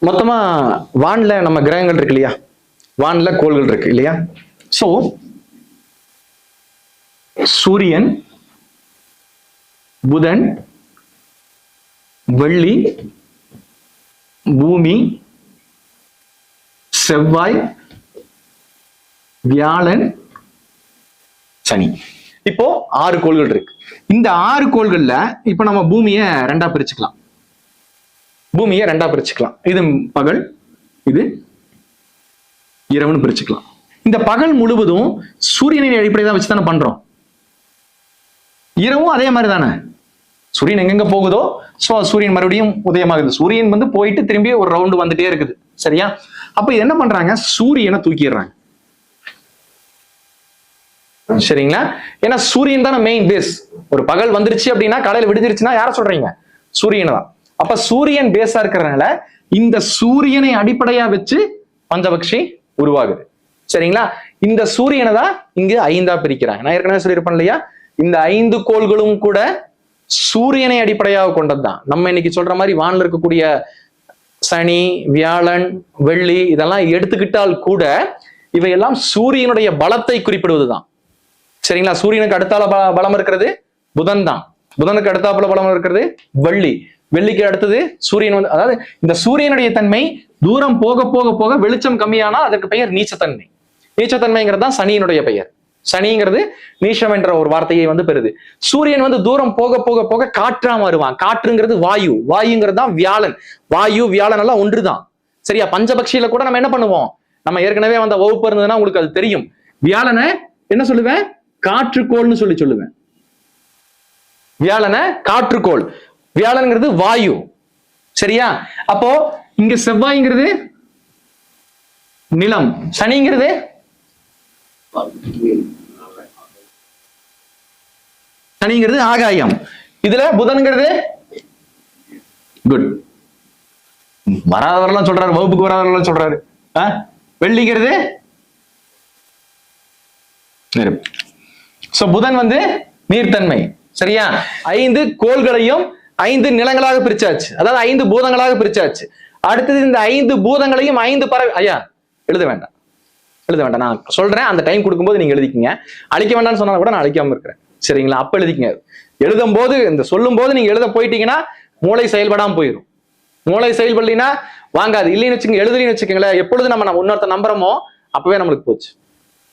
மொத்தமா வான்ல நம்ம கிரகங்கள் இருக்கு இல்லையா, வான்ல கோள்கள் இருக்கு இல்லையா. சோ சூரியன், புதன், வெள்ளி, பூமி, செவ்வாய், வியாழன், சனி. இப்போ 6 கோள்கள் இருக்கு. இந்த 6 கோள்கள்ல இப்ப நம்ம பூமியை ரெண்டா பிரிச்சுக்கலாம். இது பகல், இது இரவுன்னு பிரிச்சுக்கலாம். இந்த பகல் முழுவதும் சூரியனின் அடிப்படை தான் வச்சு தானே பண்றோம். இரவும் அதே மாதிரி தானே. சூரியன் எங்கெங்க போகுதோ சூரியன் மறுபடியும் உதயமாகுது. சூரியன் வந்து போயிட்டு திரும்பி ஒரு ரவுண்டு வந்துட்டே இருக்குது. சரியா? அப்ப என்ன பண்றாங்க, சூரியனை தூக்கிடுறாங்க. சரிங்களா? ஏன்னா சூரியன் தானே மெயின் பேஸ். ஒரு பகல் வந்துருச்சு அப்படின்னா, காலையில விடுஞ்சிருச்சுன்னா யார சொல்றீங்க? சூரியனை தான். அப்ப சூரியன் பேஸா இருக்கிறதுனால இந்த சூரியனை அடிப்படையா வச்சு பஞ்சபக்ஷி உருவாகுது. சரிங்களா? இந்த சூரியனை தான் இங்கு 5ஆ பிரிக்கிறாங்க. நான் ஏற்கனவே சொல்லியிருப்பேன் இல்லையா, இந்த 5 கோள்களும் கூட சூரியனை அடிப்படையாக கொண்டதுதான். நம்ம இன்னைக்கு சொல்ற மாதிரி வானில் இருக்கக்கூடிய சனி, வியாழன், வெள்ளி இதெல்லாம் எடுத்துக்கிட்டால் கூட இவையெல்லாம் சூரியனுடைய பலத்தை குறிப்பிடுவதுதான். சரிங்களா? சூரியனுக்கு அடுத்தால பலம் இருக்கிறது புதன் தான். புதனுக்கு அடுத்தாப்புல பலம் இருக்கிறது வெள்ளி. வெள்ளிக்கு அடுத்தது சூரியன் வந்து, அதாவது இந்த சூரியனுடைய தன்மை தூரம் போக போக போக வெளிச்சம் கம்மியானா அதற்கு பெயர் நீச்சத்தன்மை. நீச்சத்தன்மைங்கிறது தான் சனியினுடைய பெயர். சனிங்கிறது நீஷம் என்ற ஒரு வார்த்தையை வந்து பெறுது. சூரியன் வந்து தூரம் போக போக போக காற்றா மாறுவான். காற்றுங்கிறது வாயு, வாயுங்கிறது தான் வியாழன். வாயு வியாழன் எல்லாம் ஒன்றுதான். சரியா? பஞ்சபக்ஷியில கூட நம்ம என்ன பண்ணுவோம், நம்ம ஏற்கனவே வந்த வகுப்பு இருந்ததுன்னா உங்களுக்கு அது தெரியும். வியாழனை என்ன சொல்லுவேன், காற்றுக்கோள்னு சொல்லுவேன். வியாழனை காற்றுக்கோள், வியாழன்ங்கிறது வாயு. சரியா? அப்போ இங்க செவ்வாய்ங்கிறது நிலம், சனிங்கிறது ஆகாயம். இதுல புதன்கிறது குட், வராதவரெல்லாம் சொல்றாரு, வகுப்புக்கு வராதவரெல்லாம் சொல்றாரு. வெள்ளிங்கிறது நெருப்பு. சோ புதன் வந்து நீர்த்தன்மை. சரியா? 5 கோள்களையும் 5 நிலங்களாக பிரிச்சாச்சு, அதாவது 5 பூதங்களாக பிரிச்சாச்சு. அடுத்தது இந்த 5 பூதங்களையும் 5 பறவை. ஐயா எழுத வேண்டாம், நான் சொல்றேன், அந்த டைம் கொடுக்கும்போது நீங்க எழுதிக்கீங்க. அழிக்க வேண்டாம்னு சொன்னா கூட நான் அழிக்காம இருக்கிறேன். சரிங்களா? அப்ப எழுதிக்கங்க. எழுதும் போது, இந்த சொல்லும் போது நீங்க எழுத போயிட்டீங்கன்னா மூளை செயல்படாம போயிடும். மூளை செயல்படலினா வாங்காது. இல்லைன்னு வச்சுக்கோங்க, எழுதுலின்னு வச்சுக்கோங்களேன், எப்பொழுது நம்ம இன்னொருத்த நம்புறோமோ அப்பவே நம்மளுக்கு போச்சு.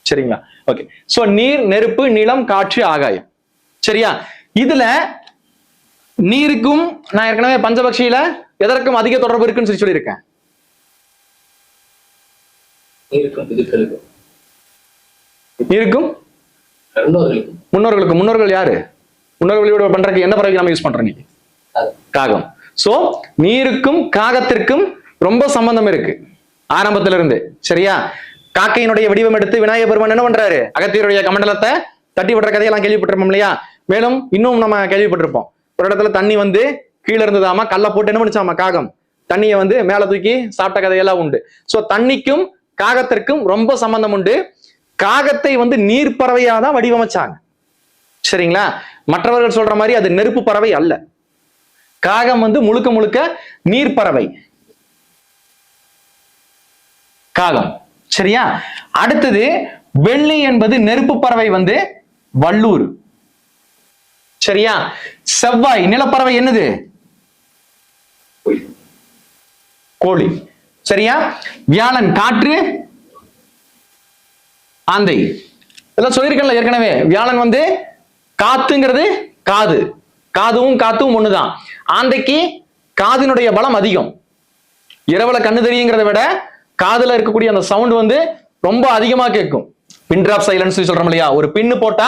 சரிங்களா? ஓகே. சோ நீர், நெருப்பு, நிலம், காற்று, ஆகாயம். சரியா? இதுல நீருக்கும் நான் ஏற்கனவே பஞ்சபக்ஷியில எதற்கும் அதிக தொடர்பு இருக்குன்னு சொல்லியிருக்கேன். நீருக்கும் முன்னோர்களுக்கும். முன்னோர்கள் யாரு? முன்னோர்களோட பண்றதுக்கு என்ன பறவை நம்ம யூஸ் பண்றோம்? காகம். சோ நீருக்கும் காகத்திற்கும் ரொம்ப சம்பந்தம் இருக்கு ஆரம்பத்துல இருந்து. சரியா? காக்கையினுடைய வடிவம் எடுத்து விநாயகர் பெருமான் என்ன பண்றாரு, அகத்தியருடைய கமண்டலத்தை தட்டி விடுற கதையெல்லாம் கேள்விப்பட்டிருப்போம் இல்லையா? மேலும் இன்னும் நம்ம கேள்விப்பட்டிருப்போம், ஒரு இடத்துல தண்ணி வந்து கீழே இருந்ததாமா, கல்லை போட்டு என்ன பண்ணிச்சாமா, காகம் தண்ணியை வந்து மேல தூக்கி சாப்பிட்ட கதையெல்லாம் உண்டு. சோ தண்ணிக்கும் காகத்திற்கும் ரொம்ப சம்பந்தம் உண்டு. காகத்தை வந்து நீர் பறவையா தான் வடிவமைச்சாங்க. சரிங்களா? மற்றவர்கள் சொல்ற மாதிரி அது நெருப்பு பறவை அல்ல. காகம் வந்து முழுக்க முழுக்க நீர் பறவை காகம். சரியா? அடுத்தது வெள்ளி என்பது நெருப்பு பறவை வந்து வல்லூர். சரியா? செவ்வாய் நிலப்பறவை என்னது, கோழி. சரியா? வியாழன் காற்று, ஆந்தை. இதெல்லாம் சொல்லியிருக்கேன்ல ஏற்கனவே. வியாழன் வந்து காத்துங்கிறது காது, காத்தும் ஒண்ணுதான். ஆந்தைக்கு காதினுடைய பலம் அதிகம். இரவுல கண்ணு தெரியுங்கிறத விட காதுல இருக்கக்கூடிய அந்த சவுண்ட் வந்து ரொம்ப அதிகமா கேட்கும். பின் டிராப் சைலன்ஸ் சொல்றோம் இல்லையா, ஒரு பின்னு போட்டா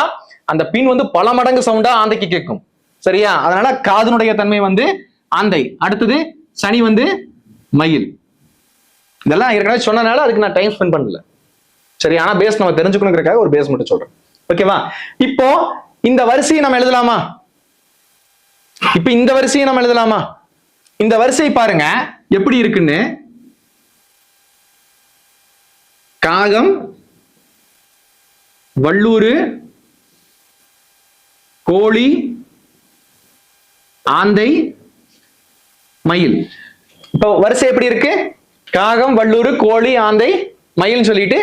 அந்த பின் வந்து பல மடங்கு சவுண்டா ஆந்தைக்கு கேட்கும். சரியா? அதனால காதினுடைய தன்மை வந்து ஆந்தை. அடுத்தது சனி வந்து மயில். இதெல்லாம் ஏற்கனவே சொன்னனால அதுக்கு நான் டைம் ஸ்பெண்ட் பண்ணல. சரி? ஆனா பேஸ் நம்ம தெரிஞ்சுக்கணுங்கிறதுக்காக ஒரு பேஸ் மட்டும் சொல்றேன். ஓகேவா? இப்போ இந்த வரிசையை நம்ம எழுதலாமா? இந்த வரிசை பாருங்க எப்படி இருக்குன்னு. காகம், வல்லூரு, கோழி, ஆந்தை, மயில். இப்போ வரிசை எப்படி இருக்கு? காகம், வல்லூர், கோழி, ஆந்தை, மயில் சொல்லிட்டு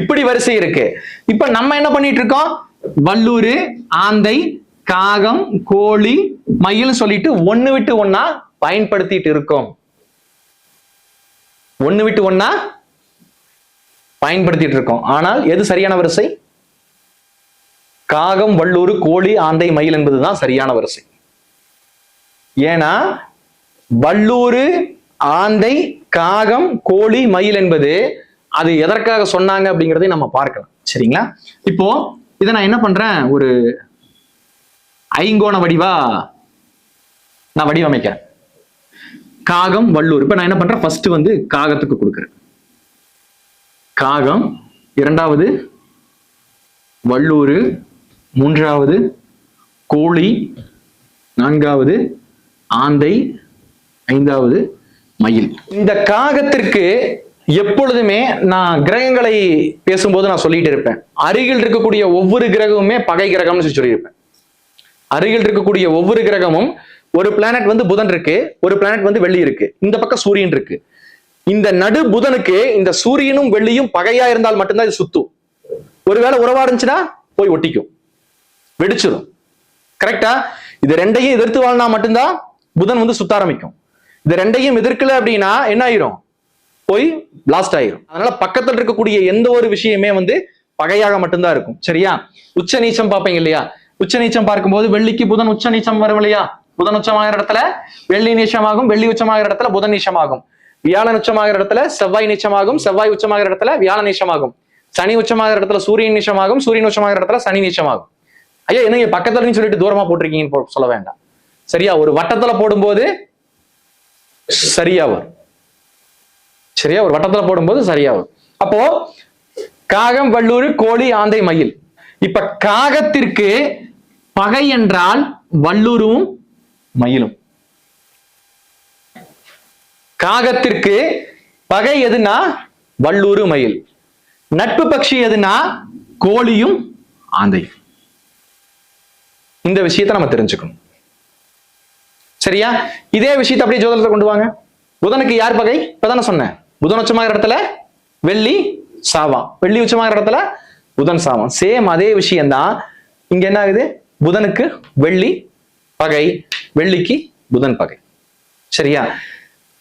இப்படி வரிசை இருக்கு. இப்ப நம்ம என்ன பண்ணிட்டு இருக்கோம்? வல்லூர், ஆந்தை, காகம், கோழி, மயில் சொல்லிட்டு ஒண்ணு விட்டு ஒண்ணா பயன்படுத்திட்டு இருக்கோம். ஒண்ணு விட்டு ஒண்ணா பயன்படுத்திட்டு இருக்கோம். ஆனால் எது சரியான வரிசை? காகம், வல்லூர், கோழி, ஆந்தை, மயில் என்பதுதான் சரியான வரிசை. ஏன்னா வல்லூர், ஆந்தை, காகம், கோழி, மயில் என்பது அது எதற்காக சொன்னாங்க அப்படிங்கறதை நம்ம பார்க்கலாம். சரிங்களா? இப்போ இதை நான் என்ன பண்றேன், ஒரு ஐங்கோண வடிவா நான் வடிவமைக்கிறேன். காகம், வல்லூர். இப்ப நான் என்ன பண்றேன், ஃபர்ஸ்ட் வந்து காகத்துக்கு கொடுக்கிறேன். காகம், இரண்டாவது வல்லூர், மூன்றாவது கோழி, நான்காவது ஆந்தை, ஐந்தாவது மயில். இந்த காகத்திற்கு எப்பொழுதுமே நான் கிரகங்களை பேசும்போது நான் சொல்லிட்டு இருப்பேன், அருகில் இருக்கக்கூடிய ஒவ்வொரு கிரகமுமே பகை கிரகம்னு சொல்லியிருப்பேன். அருகில் இருக்கக்கூடிய ஒவ்வொரு கிரகமும், ஒரு பிளானட் வந்து புதன் இருக்கு, ஒரு பிளானட் வந்து வெள்ளி இருக்கு, இந்த பக்கம் சூரியன் இருக்கு. இந்த நடு புதனுக்கு இந்த சூரியனும் வெள்ளியும் பகையா இருந்தால் மட்டும்தான் இது சுத்தும். ஒருவேளை உறவா இருந்துச்சுன்னா போய் ஒட்டிக்கும், வெடிச்சிடும். கரெக்டா? இது ரெண்டையும் எதிர்த்து வாழ்னா மட்டும்தான் புதன் வந்து சுத்த ஆரம்பிக்கும். இது ரெண்டையும் எதிர்க்கல அப்படின்னா என்ன ஆயிரும்? போய் பிளாஸ்ட் ஆயிரும். அதனால பக்கத்தில் இருக்கக்கூடிய எந்த ஒரு விஷயமே வந்து பகையாக மட்டும்தான் இருக்கும். சரியா? உச்ச நீச்சம் பார்ப்பீங்க இல்லையா? உச்ச நீச்சம் பார்க்கும்போது வெள்ளிக்கு புதன் உச்ச நீச்சம் வரும் இல்லையா? புதன் உச்சமாகிற இடத்துல வெள்ளி நீச்சமாகும், வெள்ளி உச்சமாகிற இடத்துல புதன் நீச்சமாகும். வியாழன் உச்சமாகிற இடத்துல செவ்வாய் நீச்சமாகும், செவ்வாய் உச்சமாகிற இடத்துல வியாழன் நீச்சமாகும். சனி உச்சமாகிற இடத்துல சூரியன் நீச்சமாகும், சூரியன் உச்சமாகிற இடத்துல சனி நீச்சமாகும். ஐயா என்ன பக்கத்துல சொல்லிட்டு தூரமா போட்டிருக்கீங்கன்னு சொல்ல வேண்டாம். சரியா? ஒரு வட்டத்துல போடும்போது சரியா வரும். சரியா? ஒரு வட்டத்துல போடும்போது சரியா வரும். அப்போ காகம், வல்லூர், கோழி, ஆந்தை, மயில். இப்ப காகத்திற்கு பகை என்றால் வல்லூரும் மயிலும். காகத்திற்கு பகை எதுனா வல்லூரு, மயில். நட்பு பட்சி எதுனா கோழியும் ஆந்தையும். இந்த விஷயத்தை நம்ம தெரிஞ்சுக்கணும். சரியா? இதே விஷயத்தை அப்படியே ஜோதிடத்தை கொண்டு வாங்க. புதனுக்கு யார் பகை? இப்பதானே சொன்னேன், புதன் உச்சமாகிற இடத்துல வெள்ளி சாவான், வெள்ளி உச்சமாகிற இடத்துல புதன் சாவான். சேம் அதே விஷயம்தான் இங்க என்ன ஆகுது? புதனுக்கு வெள்ளி பகை, வெள்ளிக்கு புதன் பகை. சரியா?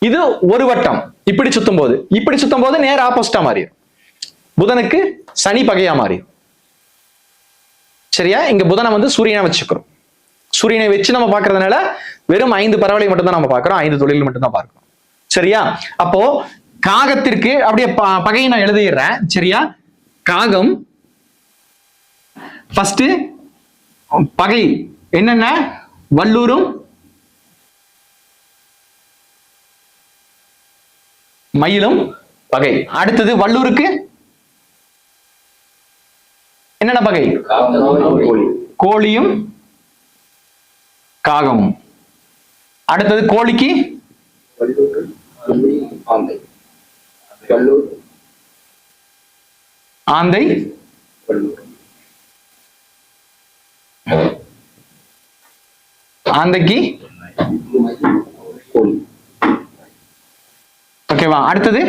இது ஒரு வட்டம் இப்படி சுத்தும் போது, இப்படி சுத்தும் போது நேர் ஆப்போசிட்டா மாறிடும். புதனுக்கு சனி பகையா மாறிடும். சரியா? இங்க புதனை வந்து சூரியனை வச்சுக்கிறோம். சூரியனை வச்சு நம்ம பார்க்கறதுனால வெறும் 5 பறவை மட்டும் தான் நம்ம பார்க்கிறோம், 5 தொழில் மட்டும் தான் பார்க்கிறோம். சரியா? அப்போ காகத்திற்கு அப்படியே பகையை நான் எழுதிடுறேன். சரியா? காகம் ஃபர்ஸ்ட் பகை என்னென்ன? வல்லூரும் மயிலும் பகை. அடுத்தது வல்லூருக்கு என்னென்ன பகை? கோழியும் காகமும். அடுத்தது கோழிக்கு ஆந்தை, ஆந்தைக்கு ஓகேவா? அடுத்தது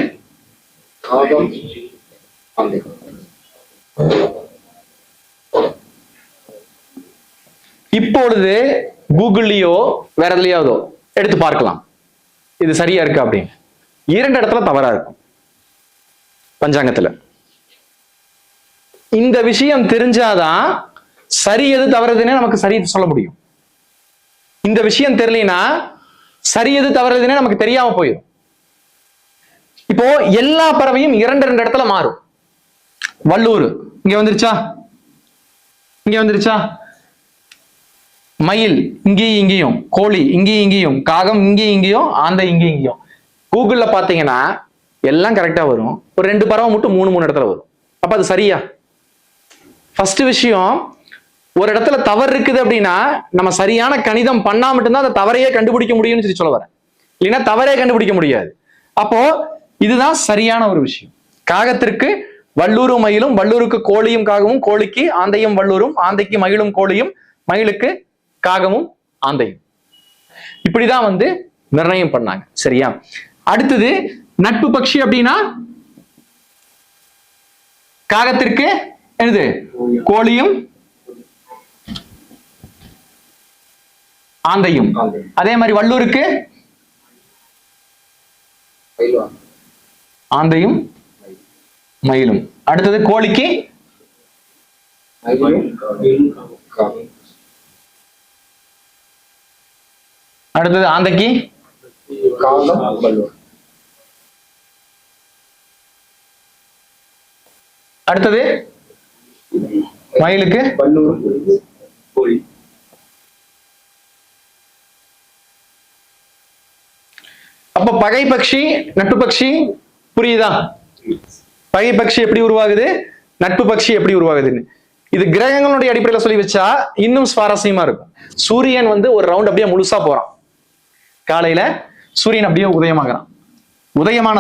இப்பொழுது கூகுள்லயோ வேற எதுலயாவதோ எடுத்து பார்க்கலாம், இது சரியா இருக்கு அப்படின்னு. 2 இடத்துல தவறா இருக்கும் பஞ்சாங்கத்துல. இந்த விஷயம் தெரிஞ்சாதான் சரி எது தவறுதுன்னே நமக்கு சரி சொல்ல முடியும். இந்த விஷயம் தெரியலனா சரி எது தவறுதுன்னே நமக்கு தெரியாம போயிடும். இப்போ எல்லா பறவையும் 2 இடத்துல மாறும். வல்லூர் இங்க வந்துருச்சா, இங்க வந்துருச்சா, மயில் இங்கேயும் இங்கேயும், கோழி இங்கேயும் இங்கேயும், காகம் இங்கேயும் இங்கேயும், ஆந்தை இங்கேயும் இங்கேயும். கூகுள்ல பாத்தீங்கன்னா எல்லாம் கரெக்டா வரும். ஒரு 2 பறவை மட்டும் 3 இடத்துல வரும். அப்ப அது சரியா? ஃபர்ஸ்ட் விஷயம், ஒரு இடத்துல தவறு இருக்குது அப்படின்னா நம்ம சரியான கணிதம் பண்ணா மட்டும்தான் அந்த தவறையே கண்டுபிடிக்க முடியும்னு சொல்லி சொல்ல வரேன். இல்லைன்னா தவறே கண்டுபிடிக்க முடியாது. அப்போ இதுதான் சரியான ஒரு விஷயம். காகத்திற்கு வல்லூரும் மயிலும், வல்லூருக்கு கோழியும் காகமும், கோழிக்கு ஆந்தையும் வல்லூரும், ஆந்தைக்கு மயிலும் கோழியும், மயிலுக்கு காகமும் ஆந்தையும். இப்படிதான் வந்து நிர்ணயம் பண்ணாங்க. சரியா? அடுத்தது நட்பு பட்சி அப்படின்னா காகத்திற்கு என்னது? கோழியும் ஆந்தையும். அதே மாதிரி வல்லூருக்கு ஆந்தையும் மயிலும். அடுத்தது கோழிக்கு அடுத்தது ஆந்தைக்கு அடுத்தது மயிலுக்கு அப்ப பகை பட்சி நட்பு பட்சி புரியுதா? பகை பட்சி எப்படி உருவாகுது, நட்பு பட்சி எப்படி உருவாகுதுன்னு இது கிரகங்களுடைய அடிப்படையில் சொல்லி வச்சா இன்னும் சுவாரஸ்யமா இருக்கும். சூரியன் வந்து ஒரு ரவுண்ட் அப்படியே முழுசா போறான். காலையில சூரியன் அப்படியே உதயமாகறான். உதயமான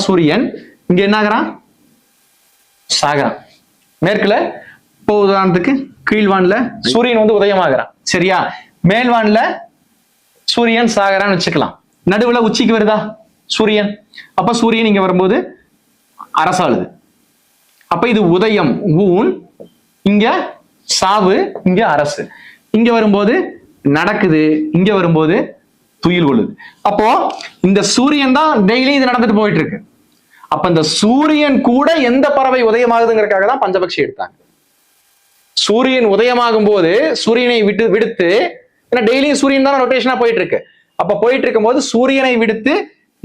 சூரியன் இங்க என்ன ஆகிறான்? சாகரான். மேற்குல இப்போ உதாரணத்துக்கு கீழ்வான்ல சூரியன் வந்து உதயமாகறான். சரியா? மேல்வான்ல சூரியன் சாகரான்னு வச்சுக்கலாம். நடுவுல உச்சிக்கு வருதா சூரியன். அப்ப சூரியன் இங்க வரும்போது அரசாளுது. அப்ப இது உதயம் ஊன், இங்க சாவு, இங்க அரசு. இங்க வரும்போது நடக்குது, இங்க வரும்போது துயில் கொள்ளுது. அப்போ இந்த சூரியன் தான் டெய்லி இது நடந்துட்டு போயிட்டு இருக்கு. அப்ப இந்த சூரியன் கூட எந்த பறவை உதயமாகுதுங்கிறதுக்காக தான் பஞ்சபக்ஷி எடுத்தாங்க. சூரியன் உதயமாகும் போது சூரியனை விடுத்து, ஏன்னா டெய்லியும் சூரியன் தான் ரொட்டேஷனா போயிட்டு இருக்கு. அப்ப போயிட்டு இருக்கும் போது சூரியனை விடுத்து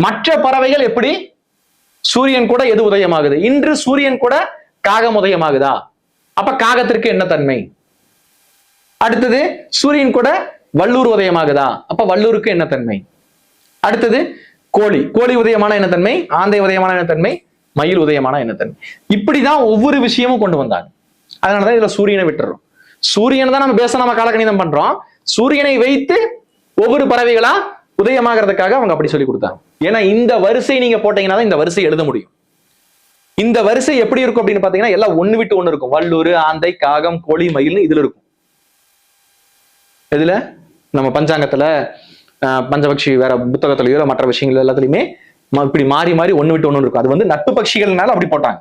மற்ற பறவைகள் எப்படி சூரியன் கூட எது உதயமாகுது? இன்று சூரியன் கூட காகம் உதயமாகுதா? அப்ப காகத்திற்கு என்ன தன்மை? அடுத்தது சூரியன் கூட வல்லூர் உதயமாகுதா? அப்ப வல்லூருக்கு என்ன தன்மை? அடுத்தது கோழி உதயமான என்ன தன்மை? ஆந்தை உதயமான என்ன தன்மை? மயில் உதயமான என்ன தன்மை? இப்படிதான் ஒவ்வொரு விஷயமும் கொண்டு வந்தாங்க. அதனாலதான் இதுல சூரியனை விட்டுறோம். சூரியன் தான் நம்ம காலகணிதம் பண்றோம். சூரியனை வைத்து ஒவ்வொரு பறவைகளா உதயமாகிறதுக்காக அவங்க அப்படி சொல்லி கொடுத்தாங்க. ஏன்னா இந்த வரிசை நீங்க போட்டீங்கன்னா தான் இந்த வரிசை எழுத முடியும். இந்த வரிசை எப்படி இருக்கும் அப்படின்னு பாத்தீங்கன்னா எல்லாம் ஒண்ணு விட்டு ஒண்ணு இருக்கும். வல்லூர், ஆந்தை, காகம், கோழி, மயில்னு இதுல இருக்கும். இதுல நம்ம பஞ்சாங்கத்துல பஞ்சபக்ஷி வேற புத்தகத்திலயோ மற்ற விஷயங்கள் எல்லாத்துலயுமே இப்படி மாறி மாறி ஒண்ணு விட்டு ஒண்ணு இருக்கும். அது வந்து நட்பு பட்சிகள்னால அப்படி போட்டாங்க.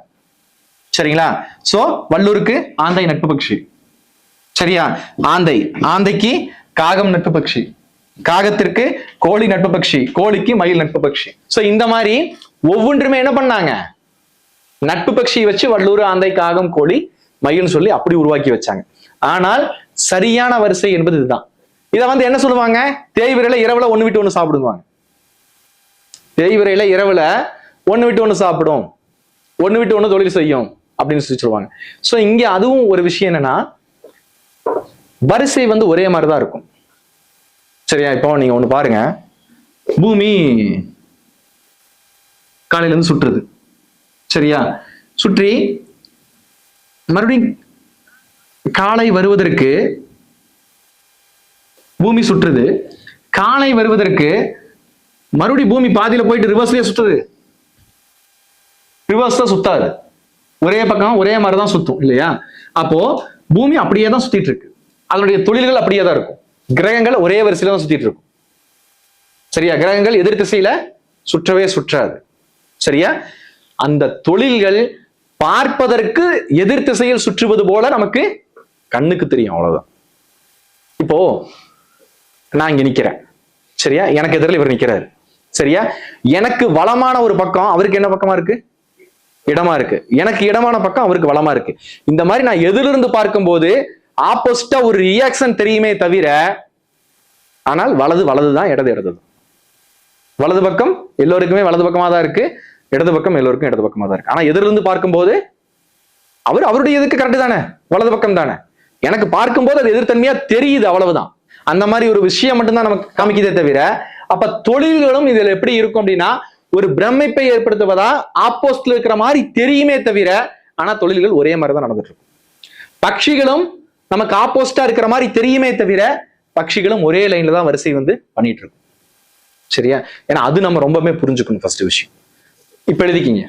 சரிங்களா? சோ வல்லூருக்கு ஆந்தை நட்பு பட்சி. சரியா? ஆந்தைக்கு காகம் நட்பு பட்சி, காகத்திற்கு கோழி நட்பு பட்சி, கோழிக்கு மயில் நட்பு பட்சி. சோ இந்த மாதிரி ஒவ்வொன்றுமே என்ன பண்ணாங்க? நட்பு பட்சியை வச்சு வல்லூர், ஆந்தை, காகம், கோழி, மயில்னு சொல்லி அப்படி உருவாக்கி வச்சாங்க. ஆனால் சரியான வரிசை என்பது இதுதான். இதை வந்து என்ன சொல்லுவாங்க? தேய்விரையில இரவுல ஒண்ணு விட்டு ஒண்ணு சாப்பிடுவாங்க. தேய்விரையில இரவுல ஒண்ணு விட்டு ஒண்ணு சாப்பிடும், ஒண்ணு விட்டு ஒண்ணு தொழில் செய்யும் அப்படின்னு சொல்லி சொல்லுவாங்க. சோ இங்க அதுவும் ஒரு விஷயம் என்னன்னா வரிசை வந்து ஒரே மாதிரிதான் இருக்கும். சரியா? இப்போ நீங்க ஒண்ணு பாருங்க, பூமி காலையில இருந்து சுற்றுது. சரியா? சுற்றி மறுபடியும் காலை வருவதற்கு பூமி சுற்றுது. காலை வருவதற்கு மறுபடியும் பூமி பாதியில போயிட்டு ரிவர்ஸ்லயே சுற்றுது. ரிவர்ஸ் தான் சுத்தாது, ஒரே பக்கம் ஒரே மாதிரிதான் சுத்தும் இல்லையா? அப்போ பூமி அப்படியே தான் சுத்திட்டு இருக்கு. அதனுடைய தொழில்கள் அப்படியே தான் இருக்கும். கிரகங்கள் ஒரே வரிசையில தான் சுத்திட்டு இருக்கும். சரியா? கிரகங்கள் எதிர் திசையில சுற்றவே சுற்றாது. சரியா? அந்த தொழில்கள் பார்ப்பதற்கு எதிர் திசையில் சுற்றுவது போல நமக்கு கண்ணுக்கு தெரியும், அவ்வளவுதான். இப்போ நான் இங்க நிக்கிறேன். சரியா? எனக்கு எதிரில் இவர் நிக்கிறாரு. சரியா? எனக்கு வளமான ஒரு பக்கம், அவருக்கு என்ன பக்கமா இருக்கு? இடமா இருக்கு. எனக்கு இடமான பக்கம் அவருக்கு வளமா இருக்கு. இந்த மாதிரி நான் எதிலிருந்து பார்க்கும்போது ஆப்போசிட்டா ஒரு ரியாக்ஷன் தெரியுமே தவிர, ஆனால் வலதுதான், இடது. வலது பக்கம் எல்லோருக்குமே வலது பக்கமா தான் இருக்கு, இடது பக்கம் எல்லோருக்கும் இடது பக்கமா தான் இருக்கு. ஆனா எதிலிருந்து பார்க்கும்போது அவருடைய எதுக்கு கரெக்ட் தானே, வலது பக்கம் தானே. எனக்கு பார்க்கும்போது அது எதிர்த்தன்மையா தெரியுது, அவ்வளவுதான். அந்த மாதிரி ஒரு விஷயம் மட்டும்தான் நமக்கு காமிக்குதே தவிர, அப்ப தொழில்களும் இதுல எப்படி இருக்கும் அப்படின்னா ஒரு பிரமிப்பை ஏற்படுத்துவதா ஆப்போசிட்ல இருக்கிற மாதிரி தெரியுமே தவிர, ஆனா தொழில்கள் ஒரே மாதிரி தான் நடந்துட்டு இருக்கும். பட்சிகளும் நமக்கு ஆப்போசிட்டா இருக்கிற மாதிரி தெரியுமே தவிர, பட்சிகளும் ஒரே லைன்ல தான் வரிசை வந்து பண்ணிட்டு இருக்கும். சரியா? ஏன்னா அது நம்ம ரொம்பவே புரிஞ்சுக்கணும். ஃபர்ஸ்ட் விஷயம் இப்ப எழுதிக்கிங்க.